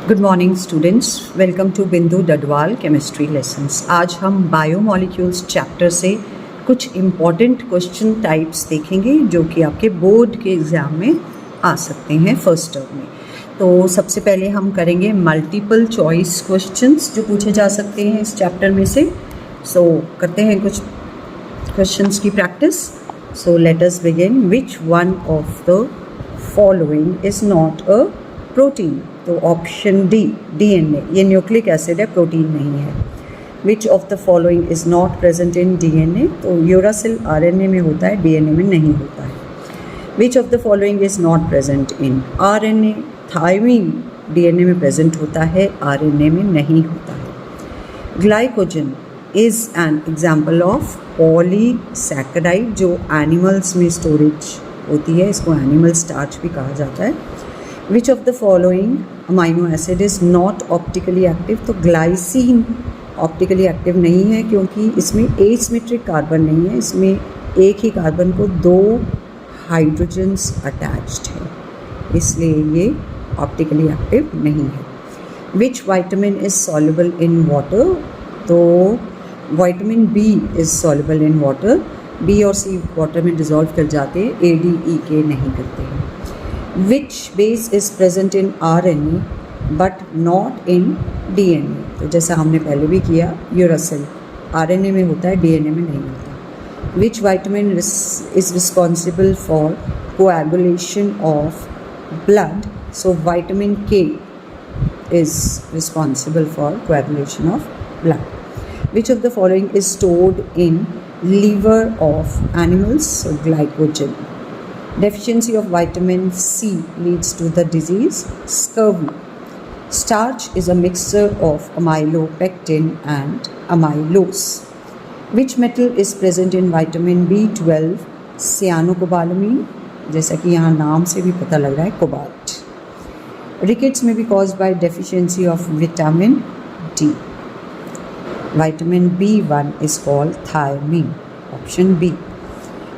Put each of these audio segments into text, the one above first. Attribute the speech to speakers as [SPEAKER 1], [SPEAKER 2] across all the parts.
[SPEAKER 1] Good morning students, welcome to Bindu Dadwal chemistry lessons. आज हम biomolecules chapter से कुछ इम्पॉर्टेंट क्वेश्चन टाइप्स देखेंगे जो कि आपके बोर्ड के एग्ज़ाम में आ सकते हैं फर्स्ट टर्म में। तो सबसे पहले हम करेंगे मल्टीपल चॉइस क्वेश्चंस जो पूछे जा सकते हैं इस चैप्टर में से। करते हैं कुछ क्वेश्चंस की practice. Let us begin. Which one of the following is not a protein? तो ऑप्शन डी, डीएनए। ये न्यूक्लिक एसिड है, प्रोटीन नहीं है। Which of the following is not present in DNA? तो यूरासिल आरएनए में होता है, डीएनए में नहीं होता है। Which of the following is not present in RNA? Thymine DNA में प्रेजेंट होता है, आरएनए में नहीं होता है। Glycogen is an example of polysaccharide जो एनिमल्स में स्टोरेज होती है, इसको एनिमल स्टार्च भी कहा जाता है। Which of the following amino acid is not optically active? तो ग्लाइसिन ऑप्टिकली एक्टिव नहीं है क्योंकि इसमें एसिमेट्रिक कार्बन नहीं है, इसमें एक ही कार्बन को दो हाइड्रोजन्स अटैच्ड है, इसलिए ये ऑप्टिकली एक्टिव नहीं है। Which vitamin is soluble in water? तो vitamin B is soluble in water. B और सी वाटर में डिज़ोल्व कर जाते हैं, ए डी ई के नहीं करते हैं। Which base is present in RNA but not in DNA? तो जैसा हमने पहले भी किया, यूरासिल RNA में होता है, DNA में नहीं होता। विच vitamin is responsible for coagulation of blood? So vitamin K is responsible for coagulation of blood. Which of the following is stored in liver of animals? So glycogen. Deficiency of vitamin C leads to the disease scurvy. Starch is a mixture of amylopectin and amylose. Which metal is present in vitamin B12? cyanocobalamin, जैसा कि यहाँ नाम से भी पता लग रहा है, cobalt. Rickets may be caused by deficiency of vitamin D. Vitamin B1 is called thiamine. Option B.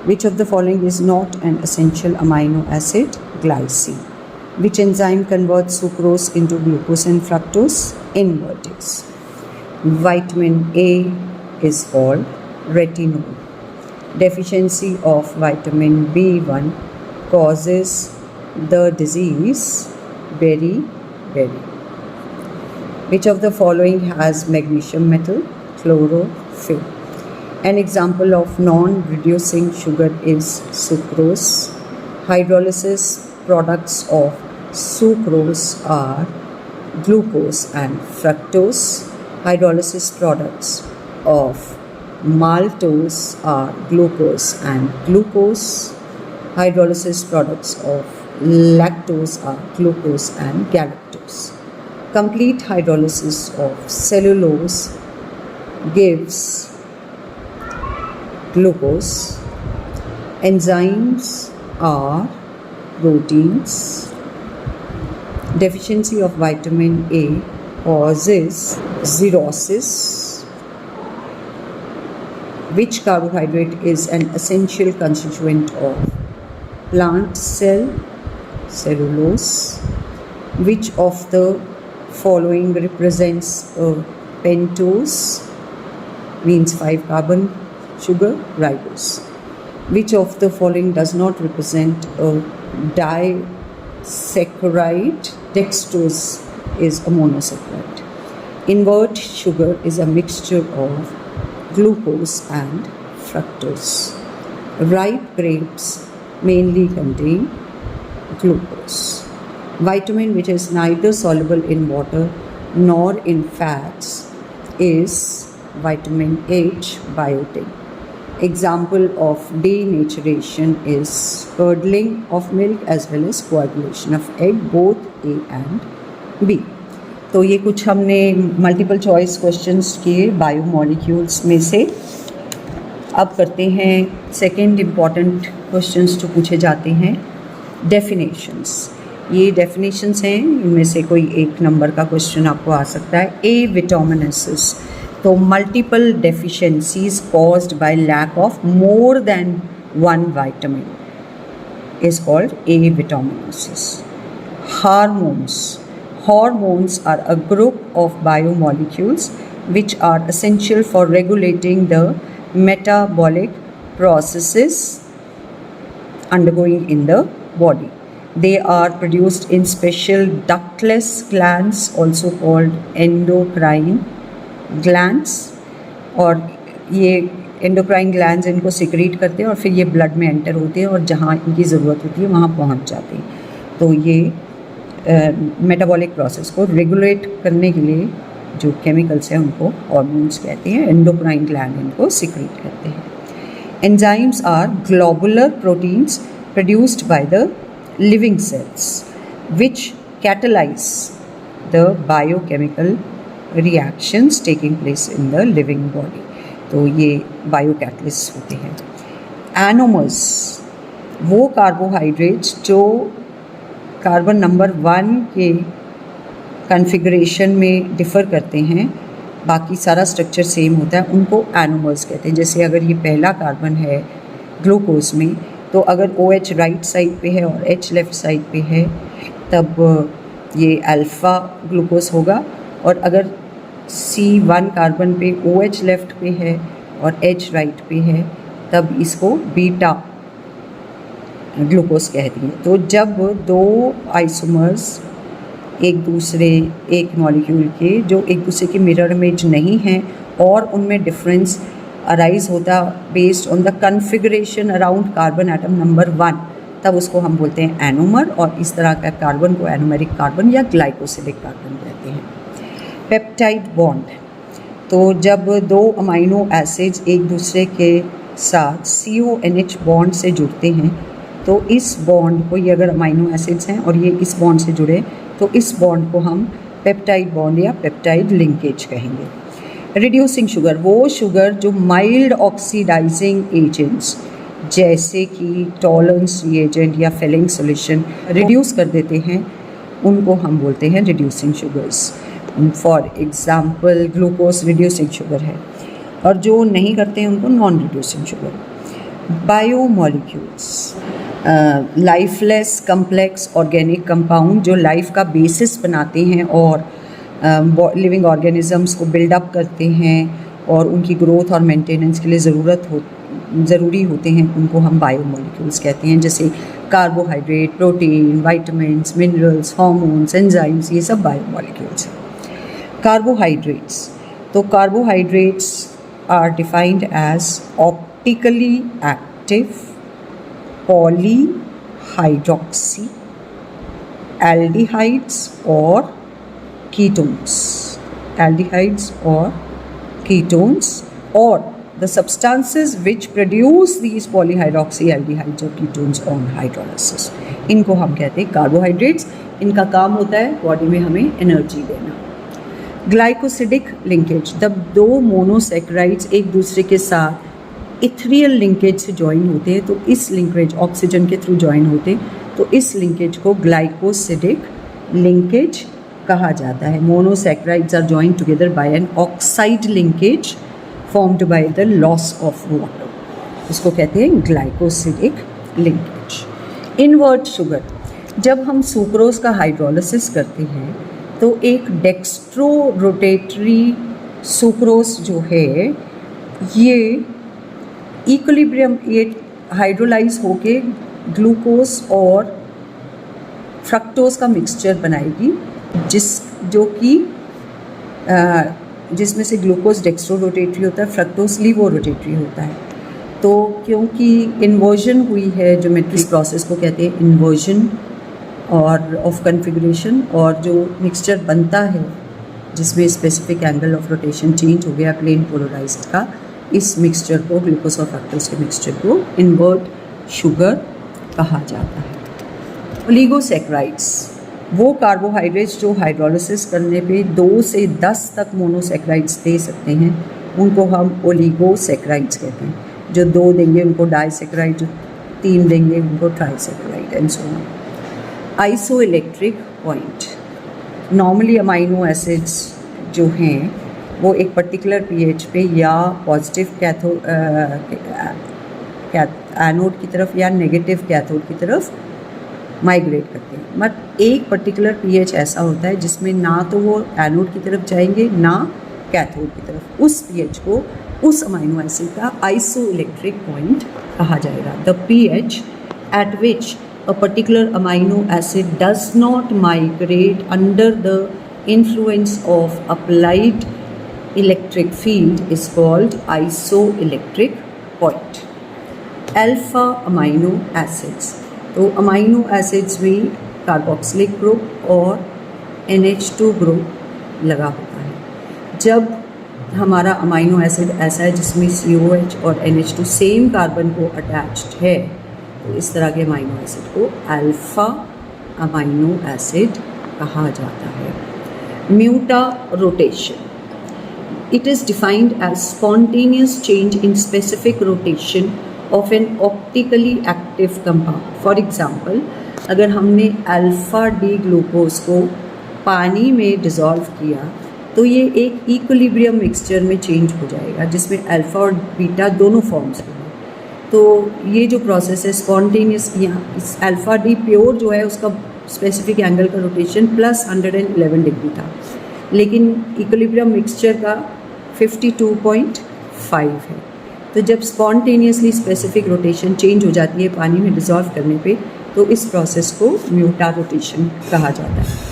[SPEAKER 1] Which of the following is not an essential amino acid? Glycine. Which enzyme converts sucrose into glucose and fructose? Invertase. Vitamin A is called retinol. Deficiency of vitamin B1 causes the disease beriberi. Which of the following has magnesium metal? Chlorophyll. An example of non-reducing sugar is sucrose. Hydrolysis products of sucrose are glucose and fructose. Hydrolysis products of maltose are glucose and glucose. Hydrolysis products of lactose are glucose and galactose. Complete hydrolysis of cellulose gives glucose. Enzymes are proteins. Deficiency of vitamin A causes cirrhosis. Which carbohydrate is an essential constituent of plant cell? Cellulose. Which of the following represents a pentose? Means 5 carbon sugar, ribose. Which of the following does not represent a disaccharide? Dextrose is a monosaccharide. Invert sugar is a mixture of glucose and fructose. Ripe grapes mainly contain glucose. Vitamin which is neither soluble in water nor in fats is vitamin H, biotin. Example of denaturation is curdling of milk as well as coagulation of egg, both A and B. तो ये कुछ हमने multiple choice questions किए biomolecules में से। अब करते हैं सेकेंड इम्पॉर्टेंट क्वेश्चंस जो पूछे जाते हैं, डेफिनेशंस। ये डेफिनेशंस हैं, इनमें से कोई एक नंबर का क्वेश्चन आपको आ सकता है। ए विटामिनसिस, तो multiple deficiencies caused by lack of more than one vitamin is called A vitaminosis. Hormones. Hormones are a group of biomolecules which are essential for regulating the metabolic processes undergoing in the body. They are produced in special ductless glands, also called endocrine glands. और ये endocrine glands इनको secrete करते हैं और फिर ये blood में enter होते हैं और जहाँ इनकी ज़रूरत होती है वहाँ पहुँच जाते हैं. तो ये मेटाबॉलिक प्रोसेस को रेगुलेट करने के लिए जो केमिकल्स हैं उनको हार्मोन्स कहते हैं. एंडोक्राइन ग्लैंड इनको सिक्रीट करते हैं. Enzymes are globular proteins produced by the living cells which catalyze the biochemical reactions taking place in the living body. तो ये बायोकैटलिस्ट होते हैं. एनोमर्स वो कार्बोहाइड्रेट्स जो कार्बन नंबर 1 के कॉन्फ़िगरेशन में डिफ़र करते हैं, बाकी सारा स्ट्रक्चर सेम होता है, उनको एनोमर्स कहते हैं. जैसे अगर ये पहला कार्बन है ग्लूकोज में, तो अगर OH राइट साइड पे है और H लेफ़्ट साइड पे है तब ये अल्फ़ा ग्लूकोज होगा. और अगर C1 कार्बन पे OH लेफ़्ट पे है और H राइट पे है तब इसको बीटा ग्लूकोज कहती हैं. तो जब दो आइसोमर्स एक मॉलिक्यूल के जो एक दूसरे के मिरर इमेज नहीं हैं और उनमें डिफरेंस अराइज होता based on the configuration around carbon atom number 1, तब उसको हम बोलते हैं एनोमर. और इस तरह का कार्बन को एनोमेरिक कार्बन या ग्लाइकोसिलिक कार्बन कहते हैं. पेप्टाइड बॉन्ड, तो जब दो अमाइनो एसिड्स एक दूसरे के साथ CONH बॉन्ड से जुड़ते हैं तो इस बॉन्ड को, ये अगर अमाइनो एसिड्स हैं और ये इस बॉन्ड से जुड़े तो इस बॉन्ड को हम पेप्टाइड बॉन्ड या पेप्टाइड लिंकेज कहेंगे. रिड्यूसिंग शुगर, वो शुगर जो माइल्ड ऑक्सीडाइजिंग एजेंट्स जैसे कि टॉलरेंस रिएजेंट या फेलिंग सॉल्यूशन रिड्यूस कर देते हैं, उनको हम बोलते हैं reducing sugars. For example glucose reducing sugar है और जो नहीं करते हैं उनको non reducing sugar. Biomolecules, lifeless complex organic compound जो लाइफ का बेसिस बनाते हैं और लिविंग ऑर्गेनिजम्स को बिल्डअप करते हैं और उनकी ग्रोथ और मेंटेनेंस के लिए ज़रूरी होते हैं, उनको हम बायोमॉलिक्यूल्स कहते हैं. जैसे carbohydrate, protein, vitamins, minerals, hormones, enzymes, ये सब बायोमॉलिक्यूल्स हैं. कार्बोहाइड्रेट्स, तो carbohydrates are defined as optically active polyhydroxy aldehydes और ketones, aldehydes or ketones, or the substances which produce these polyhydroxyaldehydes or ketones on hydrolysis. इनको हम कहते हैं carbohydrates. इनका काम होता है बॉडी में हमें एनर्जी देना. ग्लाइकोसिडिक लिंकेज, जब दो मोनोसैकेराइड्स एक दूसरे के साथ इथेरियल लिंकेज से ज्वाइन होते हैं तो इस लिंकेज ऑक्सीजन के थ्रू ज्वाइन होते हैं तो इस लिंकेज को ग्लाइकोसिडिक लिंकेज कहा जाता है. Monosaccharides are joined together by an oxide linkage formed by the loss of water, उसको कहते हैं ग्लाइकोसिडिक लिंकेज. इनवर्ट शुगर, जब हम सुक्रोज का हाइड्रोलिसिस करते हैं तो एक डेक्स्ट्रो रोटेटरी सुक्रोज जो है ये इक्विलिब्रियम, ये हाइड्रोलाइज होके ग्लूकोज और फ्रक्टोज का मिक्सचर बनाएगी जिसमें से ग्लूकोज डेक्स्ट्रो रोटेटरी होता है, फ्रक्टोज लीवो रोटेटरी होता है. तो क्योंकि इन्वर्जन हुई है ज्योमेट्रिक प्रोसेस को कहते हैं इन्वर्जन और ऑफ कन्फिगरेशन, और जो मिक्सचर बनता है जिसमें specific angle of rotation change हो गया प्लेन पोलराइज्ड का, इस मिक्सचर को, ग्लूकोज और फ्रक्टोज के मिक्सचर को इन्वर्ट शुगर कहा जाता है. ओलिगोसैकेराइड्स, वो कार्बोहाइड्रेट्स जो हाइड्रोलिसिस करने पे 2 से 10 तक मोनोसैकेराइड्स दे सकते हैं, उनको हम ओलिगोसैकेराइड्स कहते हैं. जो 2 देंगे उनको डाइसैकेराइड, जो 3 देंगे उनको trisaccharide and so on. Isoelectric point, normally amino acids जो हैं वो एक पर्टिकुलर pH पे या पॉजिटिव एनोड की तरफ या नेगेटिव कैथोड की तरफ माइग्रेट करते हैं। बट एक पर्टिकुलर पीएच ऐसा होता है जिसमें ना तो वो एनोड की तरफ जाएंगे ना कैथोड की तरफ। उस पीएच को, उस अमाइनो एसिड का आइसोइलेक्ट्रिक पॉइंट कहा जाएगा। The pH eight which a particular amino acid does not migrate under the influence of applied electric field is called isoelectric point. Alpha amino acids, तो amino acids में carboxylic group और NH2 group लगा होता है। जब हमारा amino acid ऐसा है जिसमें COH और NH2 सेम कार्बन को अटैच्ड है, तो इस तरह के अमाइनो एसिड को अल्फा अमाइनो एसिड कहा जाता है। Mutarotation, it is defined as spontaneous change in specific rotation of an optically active compound. For example, अगर हमने अल्फा डी ग्लूकोज को पानी में डिज़ोल्व किया तो ये एक इक्विलिब्रियम मिक्सचर में चेंज हो जाएगा जिसमें अल्फा और बीटा दोनों फॉर्म्स होंगे। तो ये जो प्रोसेस है स्पॉन्टेनियस, यहाँ इस अल्फ़ा डी प्योर जो है उसका स्पेसिफिक एंगल का रोटेशन प्लस 111 डिग्री था, लेकिन इक्विलिब्रियम मिक्सचर का 52.5 है। तो जब स्पॉन्टेनियसली स्पेसिफिक रोटेशन चेंज हो जाती है पानी में डिज़ोल्व करने पे, तो इस प्रोसेस को म्यूटा रोटेशन कहा जाता है।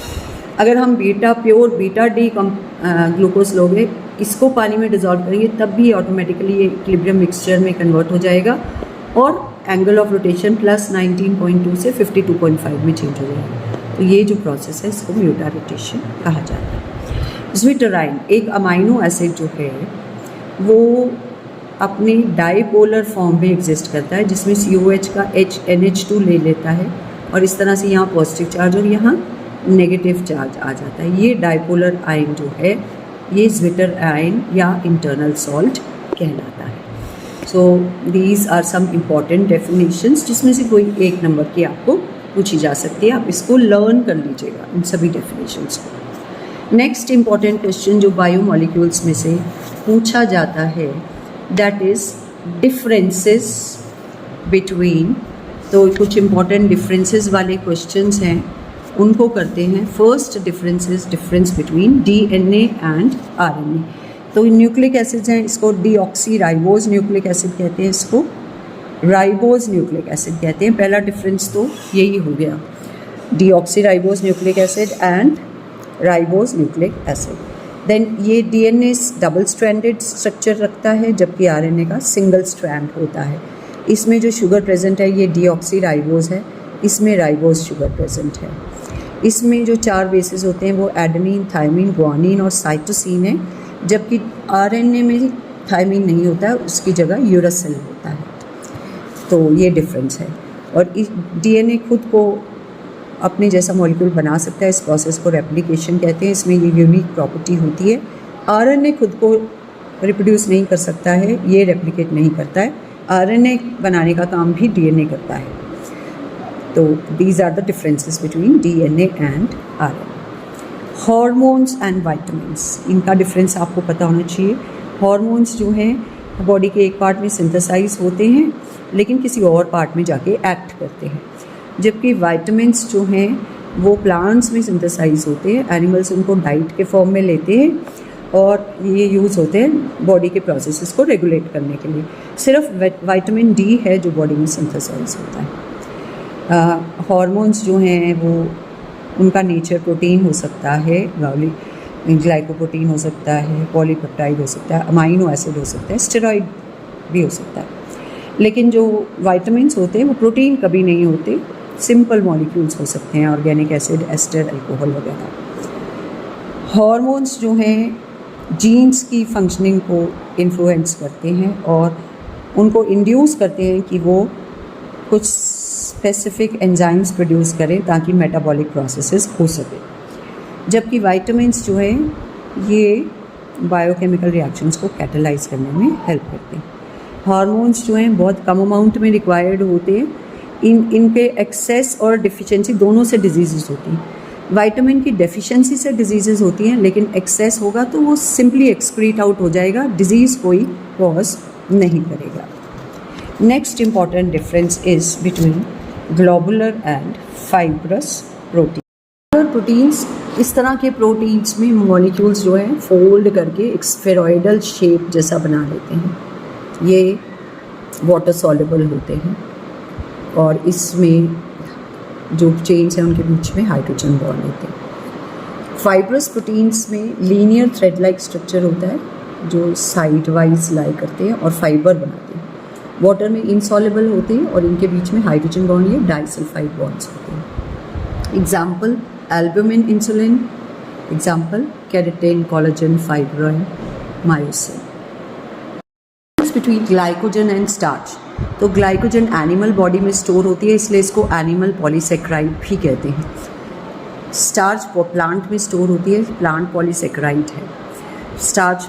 [SPEAKER 1] अगर हम प्योर बीटा डी ग्लूकोज लोगे, इसको पानी में डिज़ोल्व करेंगे, तब भी ऑटोमेटिकली ये इक्विलिब्रियम मिक्सचर में कन्वर्ट हो जाएगा और एंगल ऑफ रोटेशन प्लस 19.2 से 52.5 में चेंज हो जाएगा। तो ये जो प्रोसेस है इसको म्यूटा रोटेशन कहा जाता है। ज्विटराइन एक अमाइनो एसिड जो है वो अपने डाईपोलर फॉर्म में एग्जिस्ट करता है, जिसमें COH का NH2 ले लेता है और इस तरह से यहाँ पॉजिटिव चार्ज और यहाँ नेगेटिव चार्ज आ जाता है। ये डाईपोलर आयन जो है ये ज्विटर आयन या इंटरनल सॉल्ट कहलाता है। So these are some important definitions, जिसमें से कोई एक नंबर की आपको पूछी जा सकती है। आप इसको लर्न कर लीजिएगा इन सभी डेफिनेशंस को। नेक्स्ट इम्पॉर्टेंट क्वेश्चन जो बायोमॉलिक्यूल्स में से पूछा जाता है दैट इज़ डिफरेंसेस बिटवीन। तो कुछ इम्पॉर्टेंट डिफरेंसेस वाले क्वेश्चंस हैं, उनको करते हैं। First difference between DNA and RNA। तो न्यूक्लिक एसिड्स हैं, इसको डीऑक्सी राइबोज न्यूक्लिक एसिड कहते हैं, इसको राइबोज न्यूक्लिक एसिड कहते हैं। पहला डिफरेंस तो यही हो गया, deoxyribose nucleic acid and ribose nucleic acid. Then ये DNA डबल स्ट्रैंडेड स्ट्रक्चर रखता है, जबकि RNA का सिंगल स्ट्रैंड होता है। इसमें जो शुगर प्रेजेंट है ये डीऑक्सी राइबोज है, इसमें राइबोज शुगर प्रेजेंट है। इसमें जो 4 बेसिस होते हैं वो एडेनिन, थायमिन, ग्वानिन और साइटोसिन है, जबकि RNA में थायमिन नहीं होता है, उसकी जगह यूरासिल होता है। तो ये डिफरेंस है। और DNA खुद को अपने जैसा मॉलिक्यूल बना सकता है, इस प्रोसेस को रेप्लिकेशन कहते हैं, इसमें ये यूनिक प्रॉपर्टी होती है। RNA खुद को रिप्रोड्यूस नहीं कर सकता है, ये रेप्लिकेट नहीं करता है। RNA बनाने का काम भी DNA करता है। तो these are the differences between DNA and RNA. Hormones and vitamins, इनका डिफरेंस आपको पता होना चाहिए। हॉर्मोन्स जो हैं बॉडी के एक पार्ट में सिंथेसाइज होते हैं, लेकिन किसी और पार्ट में जाके एक्ट करते हैं, जबकि विटामिन्स जो हैं वो प्लांट्स में सिंथेसाइज होते हैं। एनिमल्स उनको डाइट के फॉर्म में लेते हैं और ये यूज़ होते हैं बॉडी के प्रोसेसेस को रेगुलेट करने के लिए। सिर्फ विटामिन D है जो बॉडी में सिंथेसाइज होता है। हार्मोन्स जो हैं वो उनका नेचर प्रोटीन हो सकता है, ग्लाइकोप्रोटीन हो सकता है, पॉलीपेप्टाइड हो सकता है, अमाइनो एसिड हो सकता है, स्टेरॉइड भी हो सकता है। लेकिन जो विटामिन्स होते हैं वो प्रोटीन कभी नहीं होते, सिंपल मॉलिक्यूल्स हो सकते हैं, ऑर्गेनिक एसिड, एस्टर, अल्कोहल वगैरह। हार्मोन्स जो हैं जीन्स की फंक्शनिंग को इन्फ्लुएंस करते हैं और उनको इंड्यूस करते हैं कि वो कुछ स्पेसिफिक एंजाइम्स प्रोड्यूस करें ताकि मेटाबॉलिक प्रोसेसेस हो सके। जबकि विटामिन्स जो हैं ये बायोकेमिकल रिएक्शंस को कैटलाइज करने में हेल्प करते हैं। हार्मोन्स जो हैं बहुत कम अमाउंट में रिक्वायर्ड होते हैं, इन पे एक्सेस और डिफिशिएंसी दोनों से डिजीज़ होती हैं। विटामिन की डेफिशिएंसी से डिजीज़ होती हैं, लेकिन एक्सेस होगा तो वो सिंपली एक्सक्रीट आउट हो जाएगा, डिजीज़ कोई कॉज नहीं करेगा। Next important difference is between globular and fibrous protein. Proteins, इस तरह के प्रोटीन्स में मॉलिक्यूल्स जो हैं फोल्ड करके एक स्फेरॉइडल शेप जैसा बना लेते हैं। ये वाटर सॉल्युबल होते हैं और इसमें जो चेन्स हैं उनके बीच में हाइड्रोजन बॉन्ड होते हैं। फाइब्रस प्रोटीन्स में लीनियर थ्रेड लाइक स्ट्रक्चर होता है जो साइड वाइज लाई करते हैं और फाइबर बनाते हैं। वाटर में इनसॉल्युबल होते हैं और इनके बीच में हाइड्रोजन बॉन्ड या डाइसल्फाइड बॉन्ड्स होते हैं। Example albumin, insulin. Example keratin, collagen, fibrin, myosin. Between glycogen and starch, तो ग्लाइकोजन एनिमल बॉडी में स्टोर होती है इसलिए इसको एनिमल पॉलीसेक्राइड भी कहते हैं। स्टार्च प्लांट में स्टोर होती है, प्लांट पॉलीसेक्राइड है। स्टार्च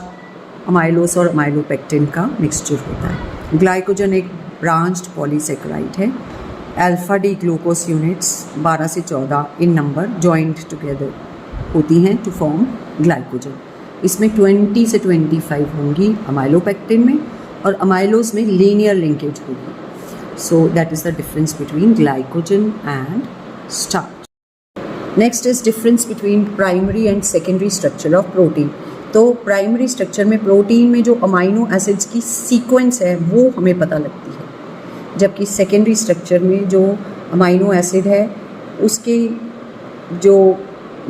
[SPEAKER 1] अमाइलोस और अमाइलोपेक्टिन का मिक्सचर होता है। ग्लाइकोजन एक ब्रांच्ड पॉलीसेक्राइड है। अल्फा डी ग्लूकोज यूनिट्स 12 से 14 इन नंबर जॉइंट टुगेदर होती हैं टू फॉर्म ग्लाइकोजन। इसमें 20 से 25 होंगी अमाइलोपेक्टिन में और अमाइलोज में लीनियर लिंकेज होगी। So that is the difference between glycogen and starch. Next is difference between primary and secondary structure of protein. तो प्राइमरी स्ट्रक्चर में प्रोटीन में जो अमाइनो एसिड्स की सीक्वेंस है वो हमें पता लगती है, जबकि सेकेंडरी स्ट्रक्चर में जो अमाइनो एसिड है उसके जो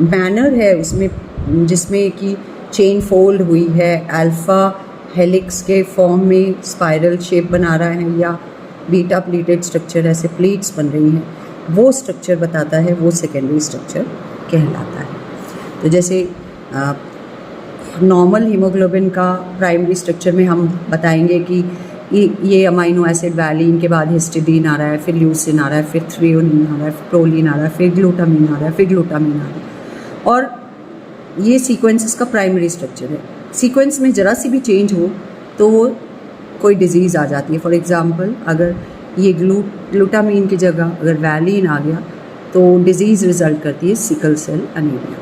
[SPEAKER 1] मैनर है उसमें जिसमें कि चेन फोल्ड हुई है, अल्फ़ा हेलिक्स के फॉर्म में स्पाइरल शेप बना रहा है या बीटा प्लीटेड स्ट्रक्चर ऐसे प्लीट्स बन रही हैं, वो स्ट्रक्चर बताता है, वो सेकेंडरी स्ट्रक्चर कहलाता है। तो जैसे नॉर्मल हीमोग्लोबिन का प्राइमरी स्ट्रक्चर में हम बताएंगे कि ये अमाइनो एसिड वैलिन के बाद हिस्टिडीन आ रहा है, फिर ल्यूसिन आ रहा है, फिर थ्रियोनिन आ रहा है, फिर प्रोलिन आ रहा है, फिर ग्लूटामिन आ रहा है, फिर ग्लूटामिन आ रहा है, और ये सीक्वेंस इसका प्राइमरी स्ट्रक्चर है। सीक्वेंस में ज़रा सी भी चेंज हो तो कोई डिजीज़ आ जाती है। फॉर एग्ज़ाम्पल अगर ये ग्लूटामिन की जगह अगर वैलिन आ गया तो डिजीज़ रिजल्ट करती है sickle cell anaemia.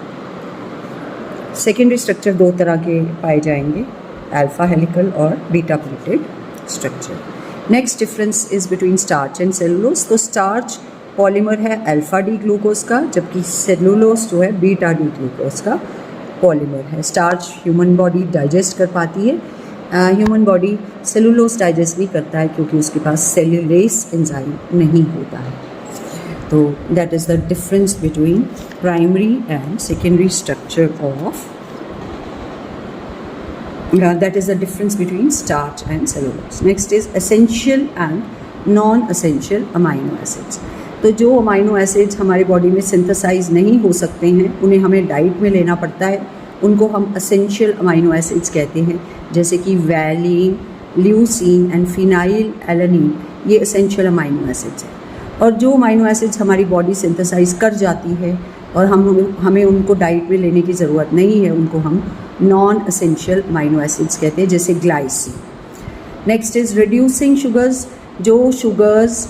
[SPEAKER 1] Secondary structure दो तरह के पाए जाएंगे, अल्फ़ा हेलिकल और beta pleated structure. Next difference is between starch and cellulose. तो स्टार्च पॉलीमर है अल्फ़ा डी ग्लूकोज का, जबकि सेलुलोज जो है बीटा डी ग्लूकोज का पॉलीमर है। स्टार्च ह्यूमन बॉडी डाइजेस्ट कर पाती है, ह्यूमन बॉडी सेलुलोज डाइजेस्ट नहीं करता है क्योंकि उसके पास सेल्यूलेस एंजाइम नहीं होता है। तो that is the difference between primary and secondary structure of that is the difference between starch and cellulose. Next is essential and non-essential amino acids. तो जो अमाइनो एसिड्स हमारी बॉडी में सिंथेसाइज नहीं हो सकते हैं उन्हें हमें डाइट में लेना पड़ता है, उनको हम असेंशियल अमाइनो एसिड्स कहते हैं, जैसे कि valine, leucine and phenyl alanine, ये असेंशियल अमाइनो एसिड्स हैं। और जो अमाइनो एसिड्स हमारी बॉडी सिंथेसाइज कर जाती है और हमें उनको डाइट में लेने की ज़रूरत नहीं है, उनको हम नॉन असेंशियल अमाइनो एसिड्स कहते हैं, जैसे glycine. Next is reducing sugars. जो शुगर्स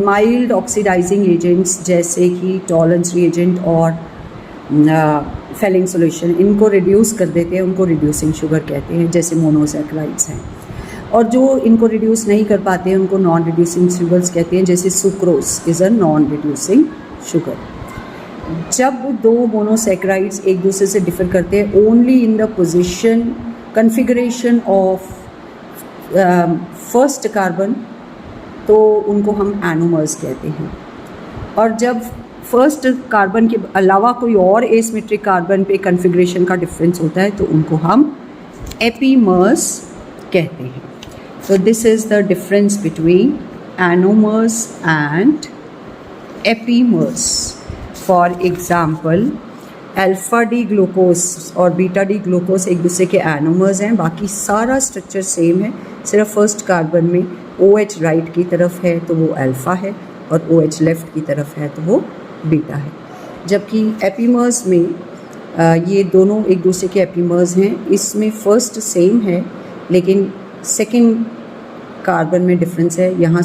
[SPEAKER 1] माइल्ड ऑक्सीडाइजिंग एजेंट्स जैसे कि टॉलरेंस रिएजेंट और फेलिंग सॉल्यूशन इनको रिड्यूस कर देते हैं, उनको रिड्यूसिंग शुगर कहते हैं, जैसे मोनोसैकेराइड्स हैं। और जो इनको रिड्यूस नहीं कर पाते हैं उनको नॉन रिड्यूसिंग शुगर्स कहते हैं, जैसे sucrose is a non reducing sugar. जब दो मोनोसैकेराइड्स एक दूसरे से डिफर करते हैं only in the position configuration of first carbon, तो उनको हम एनोमर्स कहते हैं। और जब फर्स्ट कार्बन के अलावा कोई और एसिमेट्रिक कार्बन पे कॉन्फ़िगरेशन का डिफरेंस होता है तो उनको हम एपीमर्स कहते हैं। तो this is the difference between anomers and epimers. For example alpha D glucose और बीटा डी ग्लूकोज एक दूसरे के एनोमर्स हैं, बाकी सारा स्ट्रक्चर सेम है, सिर्फ फर्स्ट कार्बन में OH राइट की तरफ है तो वो अल्फ़ा है और OH लेफ़्ट की तरफ है तो वो बीटा है। जबकि एपीमर्स में ये दोनों एक दूसरे के एपीमर्स हैं, इसमें फ़र्स्ट सेम है लेकिन सेकंड कार्बन में डिफरेंस है, यहाँ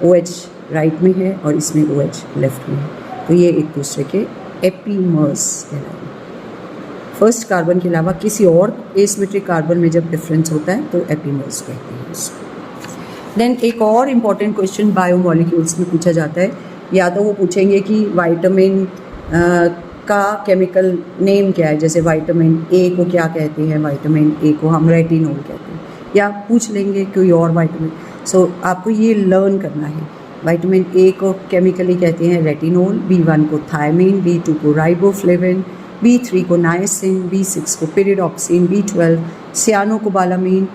[SPEAKER 1] OH राइट में है और इसमें OH लेफ़्ट में है, तो ये एक दूसरे के एपीमर्स कहलाएंगे। फर्स्ट कार्बन के अलावा किसी और एसिमेट्रिक कार्बन में जब डिफरेंस होता है तो एपीमर्स कहते हैं इसको। देन एक और इम्पॉर्टेंट क्वेश्चन बायोमॉलिक्यूल्स में पूछा जाता है या तो वो पूछेंगे कि विटामिन का केमिकल नेम क्या है, जैसे विटामिन ए को क्या कहते हैं, विटामिन ए को हम रेटिनोल कहते हैं, या पूछ लेंगे कोई और विटामिन। सो आपको ये लर्न करना है। विटामिन ए को केमिकली कहते हैं रेटिनोल, B1 को थायमीन, B2 को राइबोफ्लेविन, B3 को नाइसिन, B6 को पिरिडॉक्सिन, B12 सियानोकोबालामीन,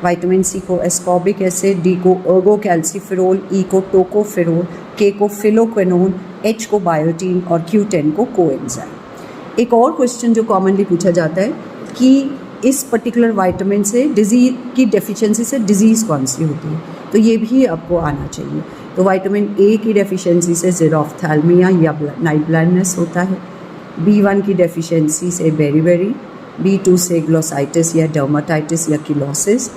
[SPEAKER 1] विटामिन सी को एस्कॉर्बिक एसिड, डी को एर्गोकैल्सिफेरोल, ई को टोकोफेरोल, के को फिलोक्विनोन, एच को बायोटीन और Q10 को कोएंजाइम। एक और क्वेश्चन जो कॉमनली पूछा जाता है कि इस पर्टिकुलर विटामिन से डिजीज की डेफिशिएंसी से डिजीज़ कौन सी होती है, तो ये भी आपको आना चाहिए। तो विटामिन ए की डेफिशिएंसी से ज़ेरोफ्थैल्मिया या नाइट ब्लाइंडनेस होता है, B1 की डेफिशिएंसी से बेरीबेरी, B2 से ग्लोसाइटिस या डर्माटाइटिस या किलोसिस,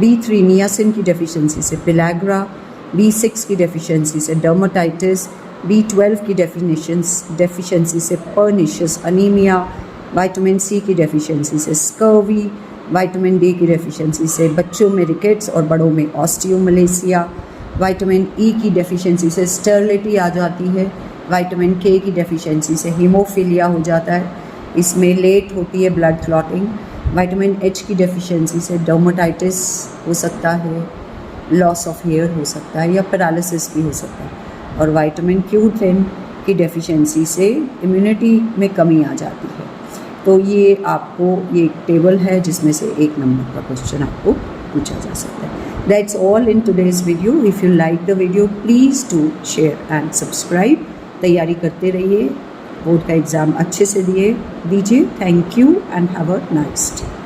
[SPEAKER 1] B3 नियासिन की डेफिशिएंसी से पिलैग्रा, B6 की डेफिशिएंसी से डर्माटाइटिस, B12 की डेफिशिएंसी से पर्निशियस अनीमिया, विटामिन सी की डेफिशिएंसी से स्कर्वी, विटामिन डी की डेफिशिएंसी से बच्चों में रिकेट्स और बड़ों में ऑस्टियोमलेसिया, विटामिन ई की डेफिशिएंसी से स्टेरिलिटी आ जाती है, विटामिन के की डेफिशिएंसी से हीमोफीलिया हो जाता है, इसमें लेट होती है ब्लड क्लॉटिंग, विटामिन एच की डेफिशिएंसी से डर्माटाइटिस हो सकता है, लॉस ऑफ हेयर हो सकता है या पैरालिसिस भी हो सकता है, और विटामिन Q10 की डेफिशिएंसी से इम्यूनिटी में कमी आ जाती है। तो ये आपको ये एक टेबल है जिसमें से 1 नंबर का क्वेश्चन आपको पूछा जा सकता है। That's all in today's video. If you like the video please do share and subscribe. तैयारी करते रहिए, बोर्ड का एग्ज़ाम अच्छे से दीजिए। Thank you and have a nice day.